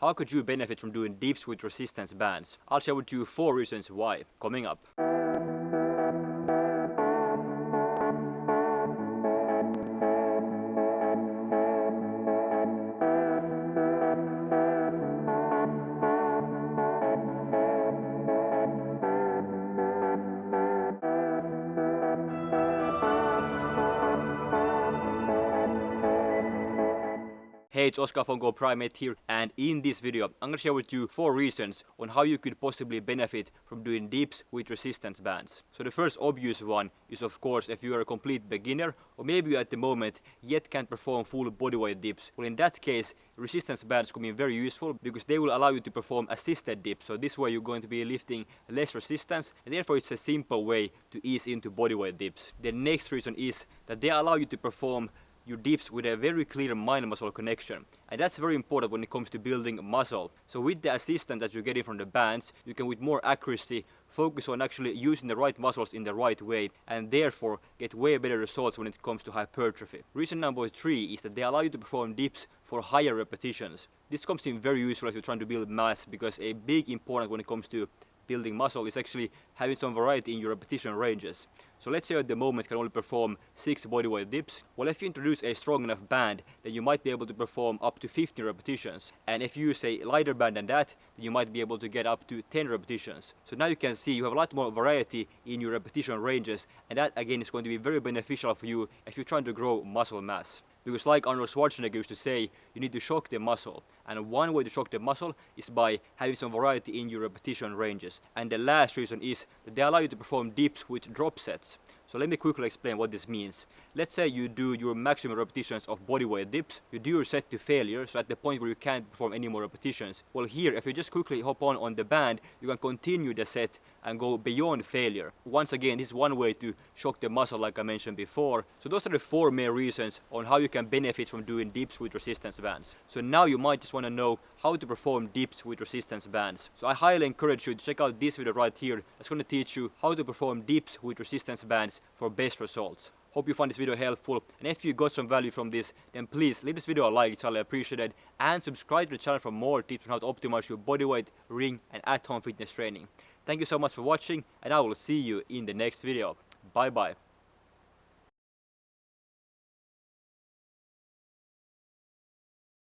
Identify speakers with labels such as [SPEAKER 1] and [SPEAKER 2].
[SPEAKER 1] How could you benefit from doing dips with resistance bands? I'll share with you 4 reasons why, coming up. Hey, it's Oskar from GoPrimate here, and in this video I'm gonna share with you 4 reasons on how you could possibly benefit from doing dips with resistance bands. So the first obvious one is, of course, if you are a complete beginner or maybe you at the moment yet can't perform full bodyweight dips. Well, in that case, resistance bands can be very useful because they will allow you to perform assisted dips. So this way you're going to be lifting less resistance, and therefore it's a simple way to ease into bodyweight dips. The next reason is that they allow you to perform your dips with a very clear mind-muscle connection, and that's very important when it comes to building muscle. So with the assistance that you're getting from the bands, you can with more accuracy focus on actually using the right muscles in the right way, and therefore get way better results when it comes to hypertrophy. Reason number 3 is that they allow you to perform dips for higher repetitions. This comes in very useful if you're trying to build mass, because a big important when it comes to building muscle is actually having some variety in your repetition ranges. So let's say at the moment you can only perform 6 bodyweight dips. Well, if you introduce a strong enough band, then you might be able to perform up to 15 repetitions. And if you use a lighter band than that, then you might be able to get up to 10 repetitions. So now you can see you have a lot more variety in your repetition ranges, and that again is going to be very beneficial for you if you're trying to grow muscle mass. Because like Arnold Schwarzenegger used to say, you need to shock the muscle. And one way to shock the muscle is by having some variety in your repetition ranges. And the last reason is that they allow you to perform dips with drop sets. So let me quickly explain what this means. Let's say you do your maximum repetitions of bodyweight dips, you do your set to failure, so at the point where you can't perform any more repetitions. Well, here, if you just quickly hop on the band, you can continue the set and go beyond failure. Once again, this is one way to shock the muscle, like I mentioned before. So those are the 4 main reasons on how you can benefit from doing dips with resistance bands. So now you might just want to know how to perform dips with resistance bands. So I highly encourage you to check out this video right here. That's going to teach you how to perform dips with resistance bands for best results. Hope you found this video helpful, and if you got some value from this, then please leave this video a like, it's highly appreciated, and subscribe to the channel for more tips on how to optimize your bodyweight, ring, and at-home fitness training. Thank you so much for watching, and I will see you in the next video. Bye bye.